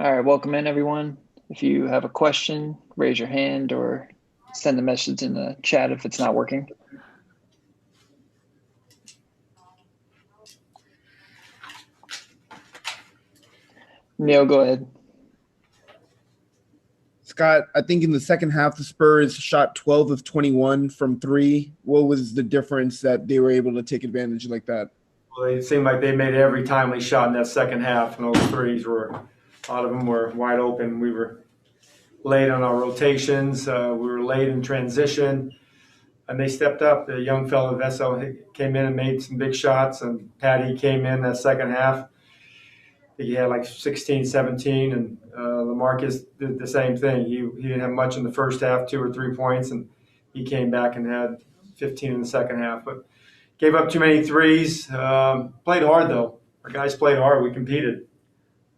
All right, welcome in everyone. If you have a question, raise your hand or send a message in the chat if it's not working. Neil, go ahead. Scott, I think in the second half, the Spurs shot 12 of 21 from three. What was the difference that they were able to take advantage like that? Well, it seemed like they made every timely shot in that second half, and those threes were, a lot of them were wide open. We were late on our rotations. We were late in transition, and they stepped up. The young fellow Vessel came in and made some big shots, and Patty came in that second half. I think he had like 16, 17, and LaMarcus did the same thing. He didn't have much in the first half, 2 or 3 points, and he came back and had 15 in the second half. But gave up too many threes. Played hard though. Our guys played hard. We competed.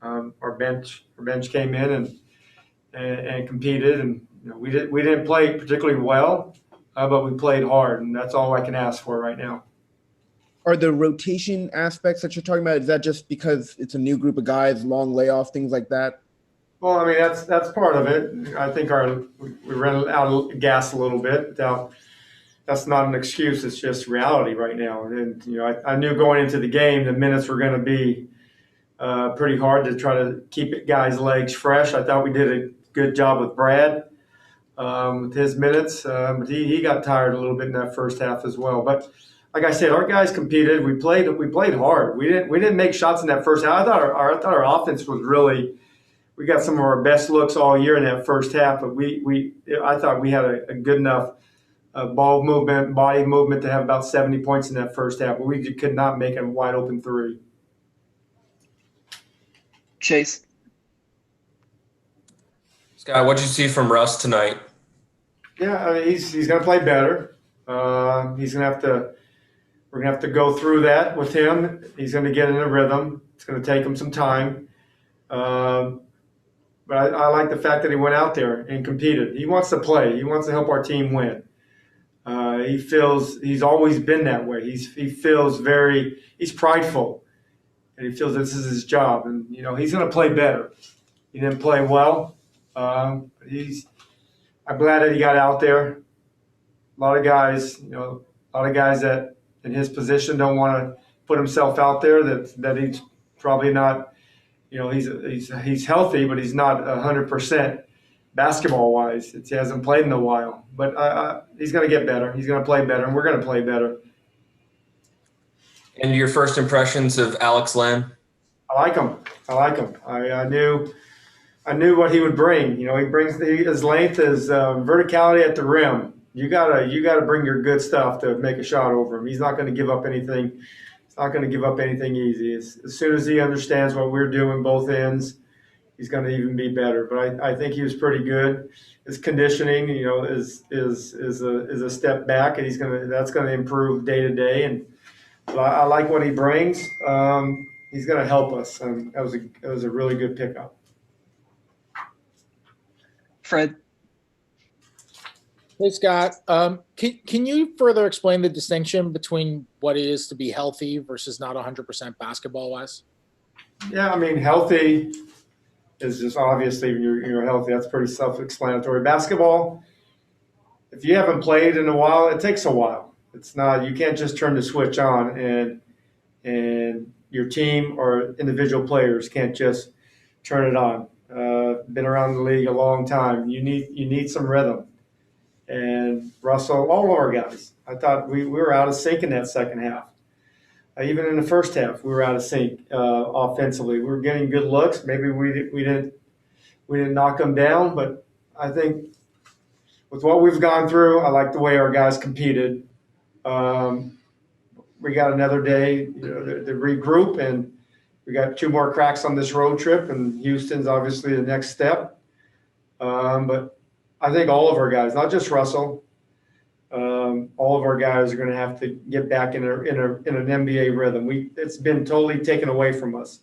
Our bench came in and competed, and we didn't play particularly well, but we played hard, and that's all I can ask for right now. Are the rotation aspects that you're talking about, is that just because it's a new group of guys, long layoff, things like that? Well, I mean that's part of it. I think we ran out of gas a little bit. That's not an excuse. It's just reality right now. And I knew going into the game the minutes were going to be pretty hard to try to keep guys' legs fresh. I thought we did a good job with Brad with his minutes, but he got tired a little bit in that first half as well. But like I said, our guys competed. We played hard. We didn't make shots in that first half. I thought our offense was really. We got some of our best looks all year in that first half, but I thought we had a good enough ball movement, body movement to have about 70 points in that first half, but we could not make a wide open three. Chase. Scott, what'd you see from Russ tonight? Yeah, I mean, he's going to play better. He's going to have to. We're going to have to go through that with him. He's going to get in a rhythm. It's going to take him some time. But I like the fact that he went out there and competed. He wants to play. He wants to help our team win. He feels he's always been that way. He feels he's prideful, and he feels this is his job. And he's going to play better. He didn't play well. I'm glad that he got out there. A lot of guys, that in his position don't want to put himself out there. That he's probably not. He's healthy, but he's not 100% basketball wise. He hasn't played in a while, but he's going to get better. He's going to play better, and we're going to play better. And your first impressions of Alex Len? I like him. I knew what he would bring. He brings his length, his verticality at the rim. You gotta bring your good stuff to make a shot over him. He's not going to give up anything. He's not going to give up anything easy. As soon as he understands what we're doing both ends, he's going to even be better. But I think he was pretty good. His conditioning, is a step back, and that's going to improve day to day. And I like what he brings. He's going to help us. That was a really good pickup. Fred. Hey, Scott. Can you further explain the distinction between what it is to be healthy versus not 100% basketball-wise? Yeah, I mean, healthy is just obviously when you're healthy. That's pretty self-explanatory. Basketball, if you haven't played in a while, it takes a while. It's not, you can't just turn the switch on and your team or individual players can't just turn it on. Been around the league a long time. You need some rhythm. And Russell, all of our guys, I thought we were out of sync in that second half. Even in the first half, we were out of sync offensively. We were getting good looks. Maybe we didn't knock them down, but I think with what we've gone through, I like the way our guys competed. We got another day to regroup, and we got 2 more cracks on this road trip, and Houston's obviously the next step. But I think all of our guys, not just Russell, all of our guys are going to have to get back in an NBA rhythm. It's been totally taken away from us.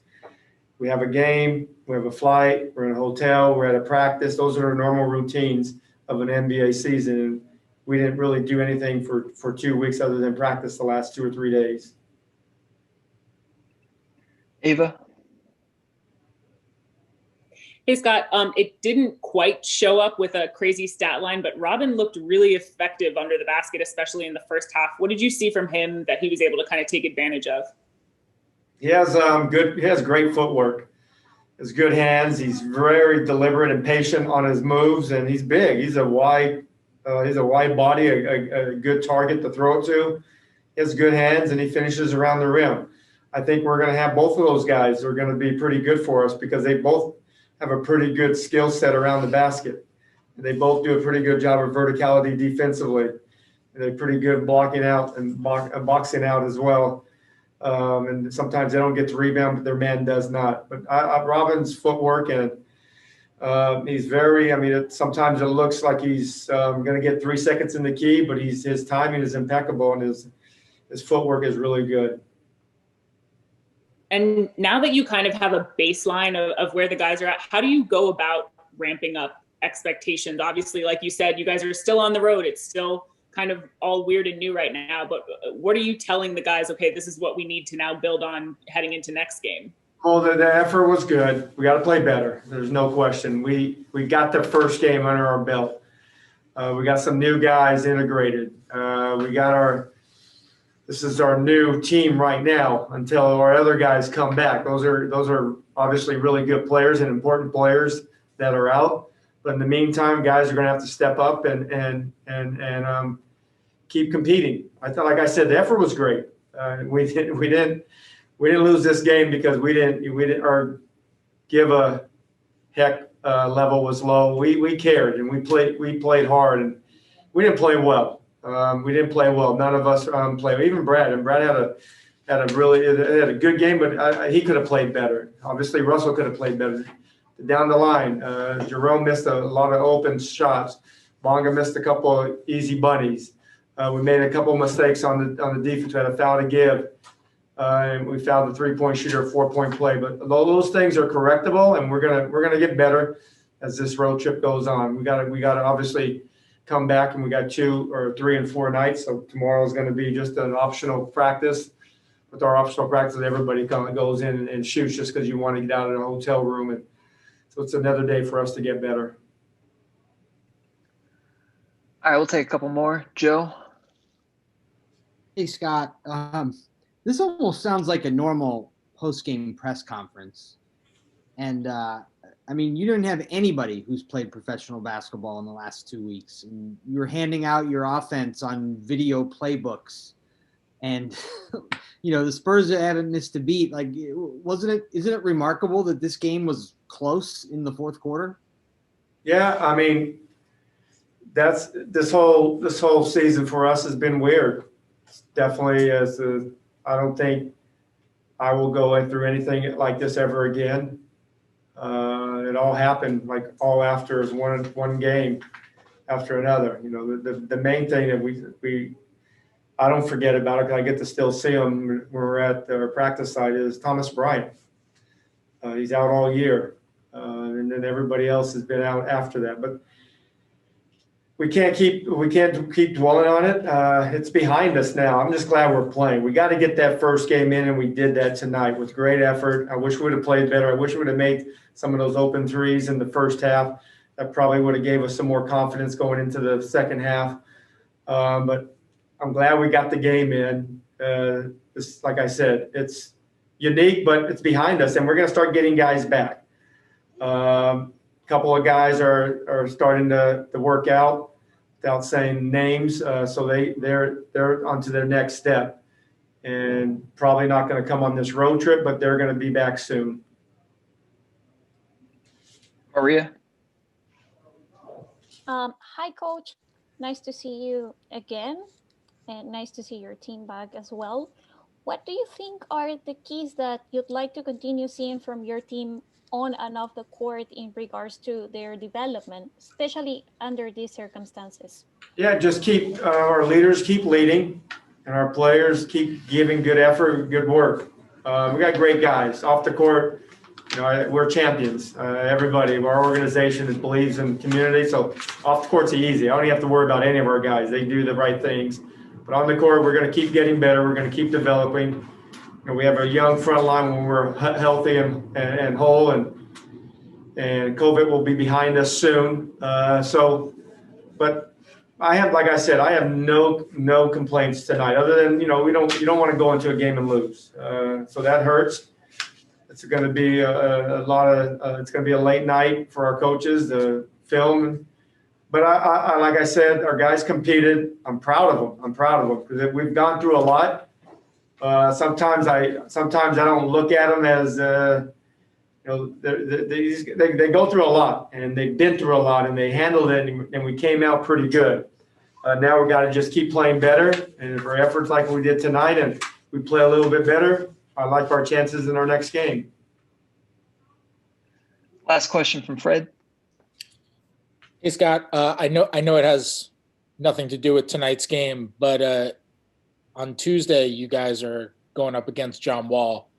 We have a game, we have a flight, we're in a hotel, we're at a practice. Those are our normal routines of an NBA season. And we didn't really do anything for 2 weeks other than practice the last 2 or 3 days. Ava. Hey, Scott, it didn't quite show up with a crazy stat line, but Robin looked really effective under the basket, especially in the first half. What did you see from him that he was able to kind of take advantage of? He has great footwork. Has good hands. He's very deliberate and patient on his moves, and he's big. He's a wide body, a good target to throw it to. He has good hands, and he finishes around the rim. I think we're going to have both of those guys are going to be pretty good for us because they both have a pretty good skill set around the basket. They both do a pretty good job of verticality defensively. They're pretty good blocking out and boxing out as well. And sometimes they don't get to rebound, but their man does not. But Robin's footwork and he's very. I mean, sometimes it looks like he's going to get 3 seconds in the key, but his timing is impeccable and his footwork is really good. And now that you kind of have a baseline of where the guys are at, how do you go about ramping up expectations? Obviously, like you said, you guys are still on the road. It's still kind of all weird and new right now. But what are you telling the guys, okay, this is what we need to now build on heading into next game? Well, the effort was good. We got to play better. There's no question. We got the first game under our belt. We got some new guys integrated. This is our new team right now until our other guys come back. Those are obviously really good players and important players that are out. But in the meantime, guys are going to have to step up and keep competing. Like I said, the effort was great. We didn't lose this game because we didn't or give a heck. Level was low. We cared and we played hard and we didn't play well. We didn't play well. None of us played. Even Brad. And Brad had a good game, but he could have played better. Obviously, Russell could have played better. Down the line, Jerome missed a lot of open shots. Bonga missed a couple of easy bunnies. We made a couple of mistakes on the defense. We had a foul to give, and we fouled the 3-point shooter, 4-point play. But those things are correctable, and we're gonna get better as this road trip goes on. We gotta obviously come back, and we got 2 or 3 and 4 nights. So tomorrow is going to be just an optional practice. With our optional practice, everybody kind of goes in and shoots just because you want to get out of the hotel room, and so it's another day for us to get better. All right, we'll take a couple more. Joe? Hey, Scott. This almost sounds like a normal post-game press conference. And, I mean, you didn't have anybody who's played professional basketball in the last 2 weeks. And you were handing out your offense on video playbooks. And, the Spurs haven't missed a beat. Like, isn't it remarkable that this game was close in the fourth quarter? Yeah, I mean, that's this whole season for us has been weird. It's definitely I don't think I will go through anything like this ever again. It all happened like all after one game after another. The main thing that I don't forget about it because I get to still see him when we're at our practice site is Thomas Bryant. He's out all year, and then everybody else has been out after that. But we can't keep dwelling on it. It's behind us now. I'm just glad we're playing. We got to get that first game in, and we did that tonight with great effort. I wish we would have played better. I wish we would have made some of those open threes in the first half. That probably would have gave us some more confidence going into the second half. But I'm glad we got the game in. Like I said, it's unique, but it's behind us, and we're going to start getting guys back. Couple of guys are starting to work out without saying names, so they're onto their next step, and probably not going to come on this road trip, but they're going to be back soon. Maria? Hi, Coach. Nice to see you again, and nice to see your team back as well. What do you think are the keys that you'd like to continue seeing from your team on and off the court in regards to their development, especially under these circumstances? Yeah, just keep our leaders keep leading, and our players keep giving good effort, good work. We got great guys off the court. We're champions. Everybody, our organization believes in community. So off the court's easy. I don't even have to worry about any of our guys. They do the right things. But on the court, we're going to keep getting better. We're going to keep developing. We have a young front line when we're healthy and whole, and and COVID will be behind us soon. But I have, like I said, I have no complaints tonight, other than, you don't want to go into a game and lose. So that hurts. It's going to be it's going to be a late night for our coaches to film. But I like I said, our guys competed. I'm proud of them because we've gone through a lot. Sometimes I don't look at them as they go through a lot, and they've been through a lot, and they handled it, and we came out pretty good. Now we got to just keep playing better, and if our efforts like we did tonight, and we play a little bit better, I like our chances in our next game. Last question from Fred. Hey, Scott, I know it has nothing to do with tonight's game, but on Tuesday, you guys are going up against John Wall.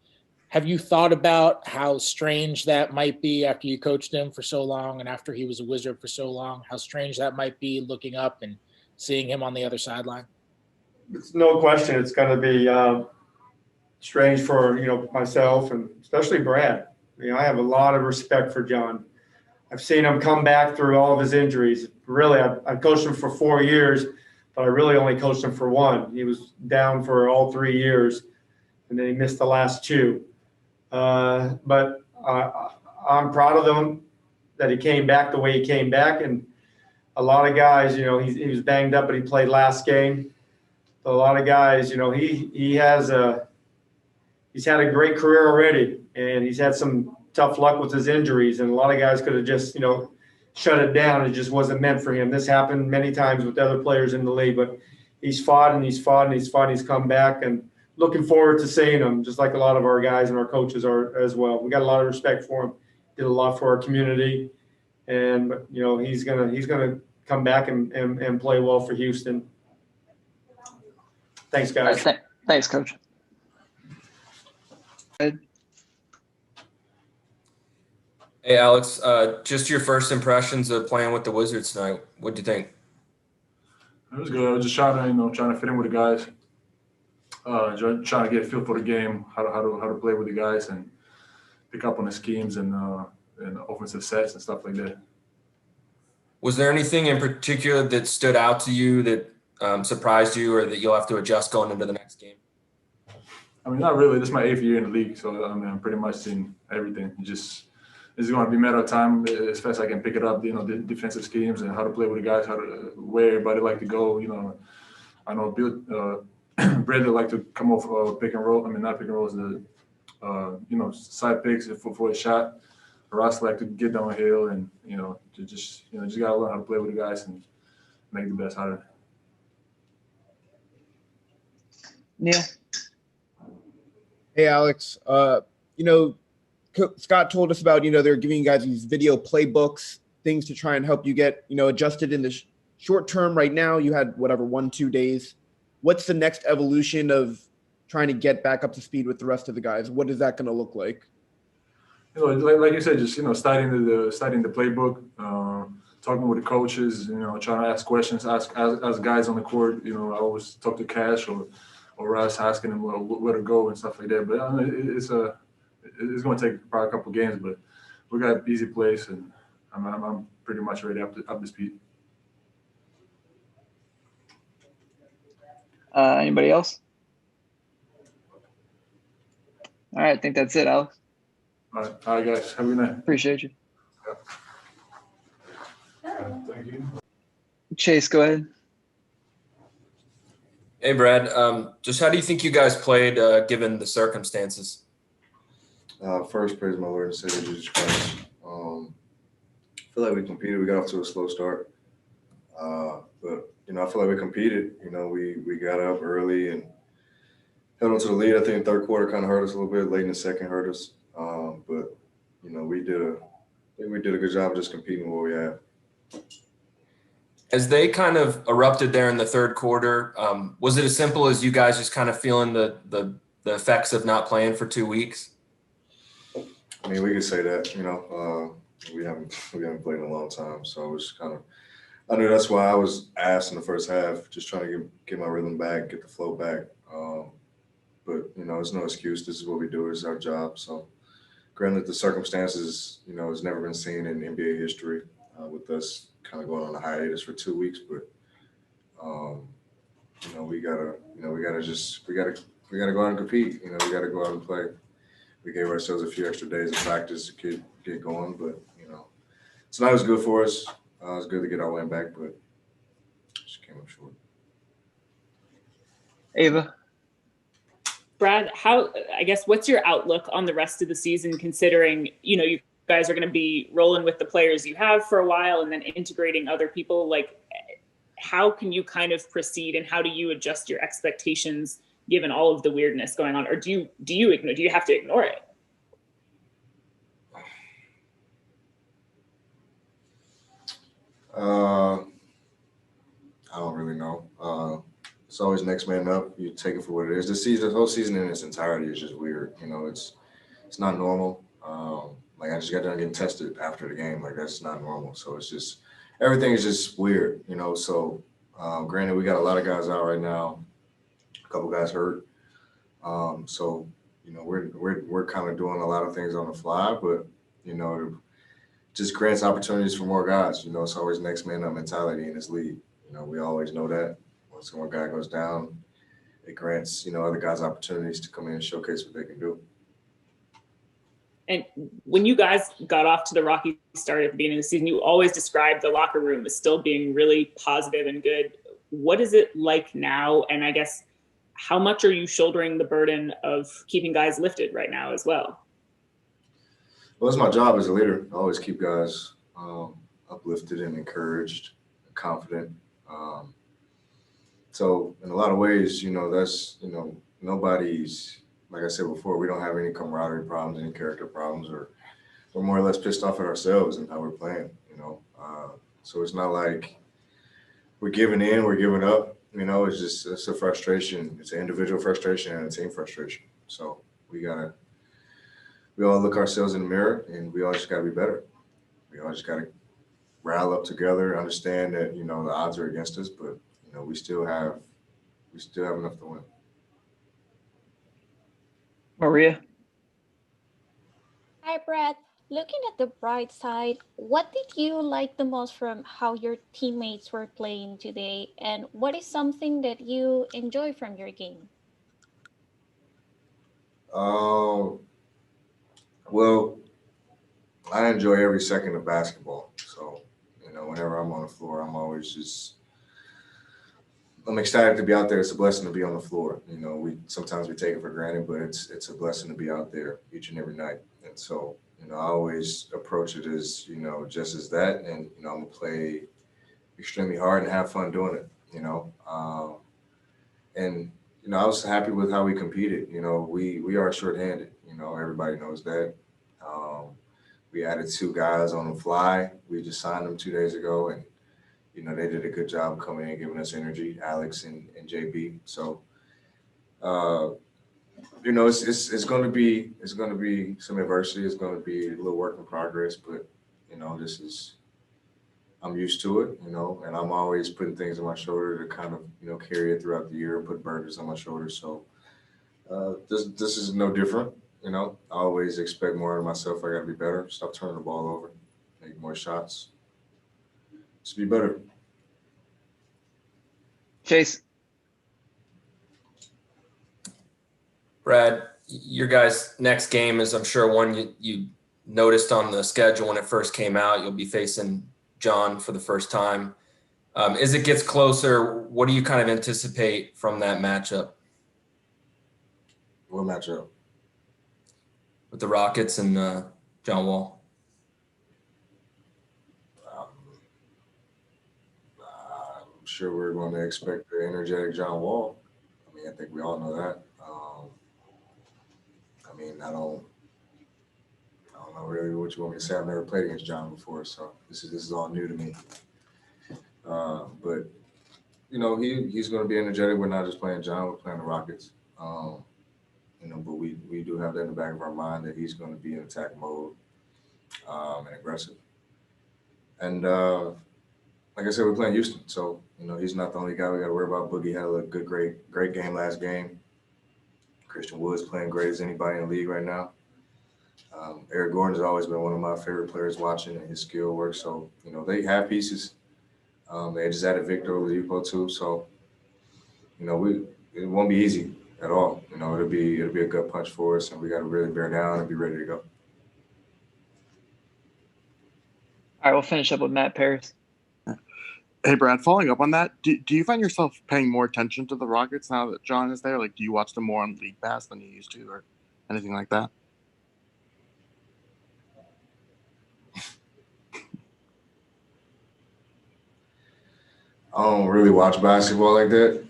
Have you thought about how strange that might be after you coached him for so long and after he was a Wizard for so long, how strange that might be looking up and seeing him on the other sideline? It's no question it's going to be strange for, myself and especially Brad. I have a lot of respect for John. I've seen him come back through all of his injuries. Really, I've coached him for 4 years, but I really only coached him for 1. He was down for all 3 years, and then he missed the last 2. But I'm proud of him that he came back the way he came back. And a lot of guys, he was banged up, but he played last game. A lot of guys, he's had a great career already, and he's had some tough luck with his injuries. And a lot of guys could have just, shut it down. It just wasn't meant for him. This happened many times with other players in the league, but he's fought and he's fought and he's fought. And he's come back, and looking forward to seeing him, just like a lot of our guys and our coaches are as well. We got a lot of respect for him. Did a lot for our community, and he's gonna come back and play well for Houston. Thanks, guys. Thanks, Coach. Hey, Alex, just your first impressions of playing with the Wizards tonight. What do you think? It was good. I was just trying to fit in with the guys. Trying to get a feel for the game, how to play with the guys, and pick up on the schemes and offensive sets and stuff like that. Was there anything in particular that stood out to you that surprised you, or that you'll have to adjust going into the next game? I mean, not really. This is my 8th year in the league, so I'm pretty much seen everything. It's going to be a matter of time as fast as I can pick it up. The defensive schemes and how to play with the guys, where everybody like to go. I know Beal. Brad would like to come off pick and roll. I mean, not pick and rolls, the side picks for a shot. Ross like to get downhill, and just gotta learn how to play with the guys and make the best out of it. Neil. Hey, Alex. Scott told us about they're giving you guys these video playbooks, things to try and help you get adjusted in the short term. Right now, you had 1-2 days. What's the next evolution of trying to get back up to speed with the rest of the guys? What is that going to look like? Like you said, just studying the playbook, talking with the coaches, trying to ask questions, ask guys on the court. I always talk to Cash or Russ, asking them where to go and stuff like that. But it's going to take probably a couple games, but we got easy plays, and I'm pretty much ready up to speed. Anybody else? All right, I think that's it, Alex. All right, guys. Have a good night. Appreciate you. Thank you. Chase, go ahead. Hey, Brad. Just how do you think you guys played given the circumstances? First, praise my Lord and Savior Jesus Christ. I feel like we competed. We got off to a slow start, but I feel like we competed. We got up early and held on to the lead. I think third quarter kind of hurt us a little bit. Late in the second hurt us, but we did a good job of just competing with what we had. As they kind of erupted there in the third quarter, was it as simple as you guys just kind of feeling the effects of not playing for 2 weeks? I mean, we could say that. We haven't played in a long time, so it was kind of. I knew that's why I was asked in the first half, just trying to get my rhythm back, get the flow back. But it's no excuse. This is what we do. It's our job. So Granted, the circumstances, has never been seen in NBA history with us kind of going on a hiatus for 2 weeks, but we gotta go out and compete. We gotta go out and play. We gave ourselves a few extra days of practice to get going, but tonight was good for us. It was good to get our win back, but just came up short. Ava? Brad, what's your outlook on the rest of the season, considering, you guys are going to be rolling with the players you have for a while and then integrating other people? Like, how can you kind of proceed, and how do you adjust your expectations given all of the weirdness going on? Or do you have to ignore it? I don't really know. It's always next man up. You take it for what it is. The whole season in its entirety is just weird. It's not normal. I just got done getting tested after the game. Like, that's not normal. So it's just, everything is just weird. So granted, we got a lot of guys out right now, a couple guys hurt. So we're kind of doing a lot of things on the fly, but it just grants opportunities for more guys. It's always next man up mentality in this league. We always know that. Once one guy goes down, it grants, other guys opportunities to come in and showcase what they can do. And when you guys got off to the rocky start at the beginning of the season, you always described the locker room as still being really positive and good. What is it like now? And I guess, how much are you shouldering the burden of keeping guys lifted right now as well? Well, it's my job as a leader. I always keep guys uplifted and encouraged, and confident. So in a lot of ways, that's, nobody's, like I said before, we don't have any camaraderie problems, any character problems, or we're more or less pissed off at ourselves and how we're playing, So it's not like we're giving in, we're giving up, it's a frustration. It's an individual frustration and a team frustration. So we all look ourselves in the mirror, and we all just got to be better. We all just got to rally up together, understand that, the odds are against us, but, we still have enough to win. Maria? Hi, Brad. Looking at the bright side, what did you like the most from how your teammates were playing today? And what is something that you enjoy from your game? Well, I enjoy every second of basketball. So, whenever I'm on the floor, I'm excited to be out there. It's a blessing to be on the floor. Sometimes we take it for granted, but it's a blessing to be out there each and every night. And so, I always approach it as, just as that. And, I'm going to play extremely hard and have fun doing it, and, I was happy with how we competed. We are shorthanded. Everybody knows that. We added 2 guys on the fly. We just signed them 2 days ago, and they did a good job coming in and giving us energy, Alex and JB. So, it's going to be some adversity. It's going to be a little work in progress, but I'm used to it, and I'm always putting things on my shoulder to kind of carry it throughout the year and put burdens on my shoulders. So this is no different. I always expect more of myself. I got to be better. Stop turning the ball over, make more shots. Just be better. Chase? Brad, your guys' next game is, I'm sure, one you noticed on the schedule when it first came out. You'll be facing John for the first time. As it gets closer, what do you kind of anticipate from that matchup? What matchup? With the Rockets and John Wall. I'm sure we're going to expect the energetic John Wall. I think we all know that. I don't know really what you want me to say. I've never played against John before, so this is all new to me. But he's going to be energetic. We're not just playing John; we're playing the Rockets. But we do have that in the back of our mind that he's going to be in attack mode and aggressive. And like I said, we're playing Houston, so he's not the only guy we got to worry about. Boogie had a great game last game. Christian Wood's playing great as anybody in the league right now. Eric Gordon's always been one of my favorite players watching, and his skill work. So, they have pieces. They just added Victor Oladipo too. So, it won't be easy at all. It'll be a good punch for us, and we got to really bear down and be ready to go. All right, we'll finish up with Matt Paris. Hey, Brad, following up on that, do you find yourself paying more attention to the Rockets now that John is there? Like, do you watch them more on League Pass than you used to or anything like that? I don't really watch basketball like that,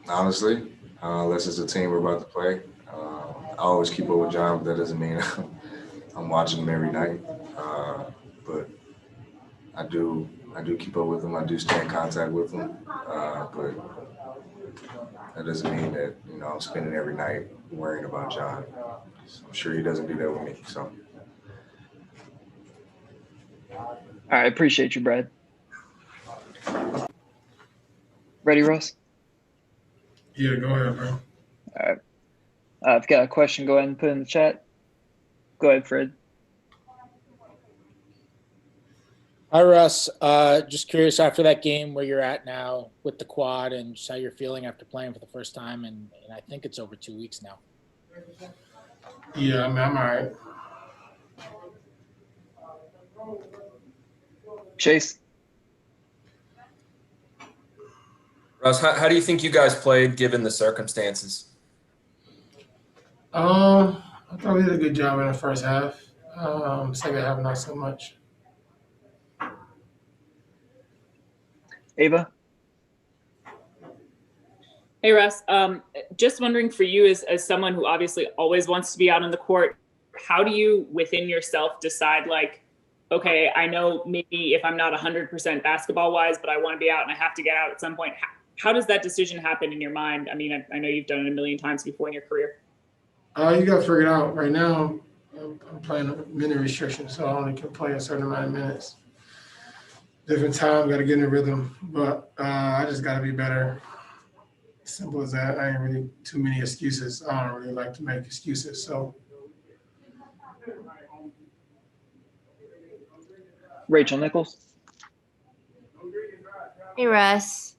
honestly, unless it's a team we're about to play. I always keep up with John, but that doesn't mean I'm watching him every night. But I do keep up with him. I do stay in contact with him. But that doesn't mean that, I'm spending every night worrying about John. I'm sure he doesn't do that with me. So. All right, appreciate you, Brad. Ready, Russ? Yeah, go ahead, bro. All right. I've got a question. Go ahead and put it in the chat. Go ahead, Fred. Hi, Russ. Just curious after that game where you're at now with the quad and just how you're feeling after playing for the first time. And I think it's over 2 weeks now. Yeah, I'm all right. Chase? Russ, how do you think you guys played given the circumstances? I thought we did a good job in the first half. Second half, not so much. Ava? Hey, Russ. Just wondering for you as someone who obviously always wants to be out on the court, how do you within yourself decide like, okay, I know maybe if I'm not 100% basketball wise, but I want to be out and I have to get out at some point. How does that decision happen in your mind? I mean, I know you've done it a million times before in your career. You got to figure it out. Right now, I'm playing a minute restriction, so I only can play a certain amount of minutes. Different time, got to get in the rhythm. But I just got to be better. Simple as that. I ain't really too many excuses. I don't really like to make excuses. So, Rachel Nichols? Hey, Russ.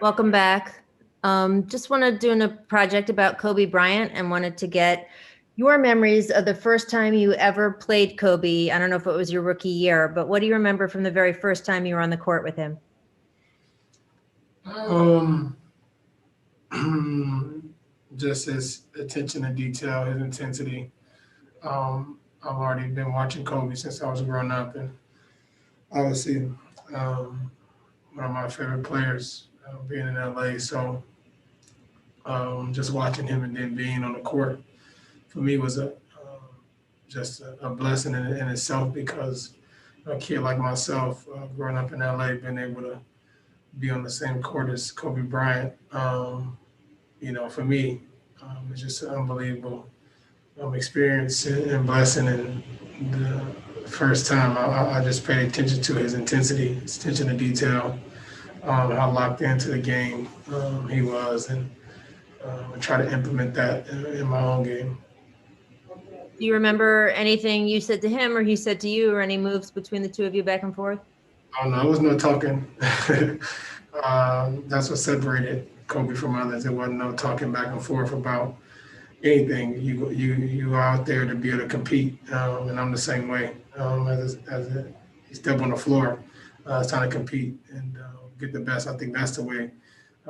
Welcome back. Just wanted to do a project about Kobe Bryant and wanted to get your memories of the first time you ever played Kobe. I don't know if it was your rookie year, but what do you remember from the very first time you were on the court with him? Just his attention to detail, his intensity. I've already been watching Kobe since I was growing up, and obviously one of my favorite players being in LA. So just watching him and then being on the court for me was just a blessing in itself, because a kid like myself, growing up in LA, being able to be on the same court as Kobe Bryant, for me, it's just an unbelievable experience and blessing. And the first time I just paid attention to his intensity, his attention to detail, how locked into the game he was, and try to implement that in my own game. Do you remember anything you said to him or he said to you, or any moves between the two of you back and forth? Oh, no, there was no talking. That's what separated Kobe from others. There wasn't no talking back and forth about anything. You out there to be able to compete, and I'm the same way. As you step on the floor, it's time to compete and get the best. I think that's the way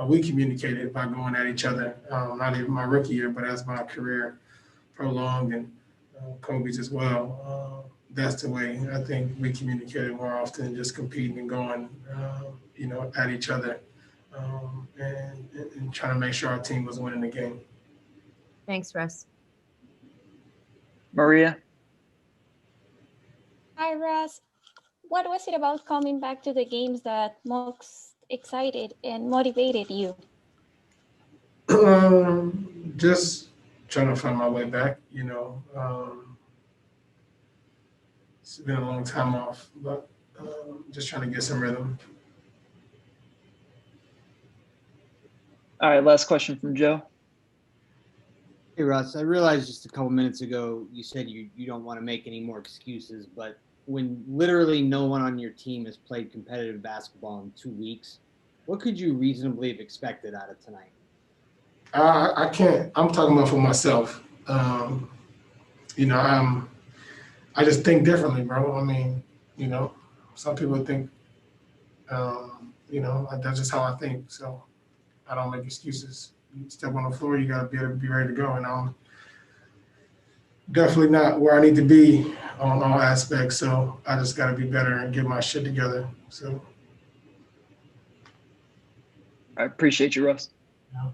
we communicated, by going at each other. Not even my rookie year, but as my career prolonged, and Kobe's as well. That's the way I think we communicated more often, just competing and going, at each other, and trying to make sure our team was winning the game. Thanks, Russ. Maria? Hi, Russ. What was it about coming back to the games that most excited and motivated you? Just trying to find my way back, it's been a long time off, but just trying to get some rhythm. All right, last question from Joe. Hey Russ, I realized just a couple minutes ago you said you don't want to make any more excuses, but when literally no one on your team has played competitive basketball in 2 weeks, what could you reasonably have expected out of tonight? I can't. I'm talking about for myself. You know, I just think differently, bro. I mean, you know, some people think, you know, that's just how I think. So I don't make excuses. You step on the floor, you got to be able to be ready to go. And I'm definitely not where I need to be on all aspects. So I just got to be better and get my shit together. So I appreciate you, Russ. Yeah.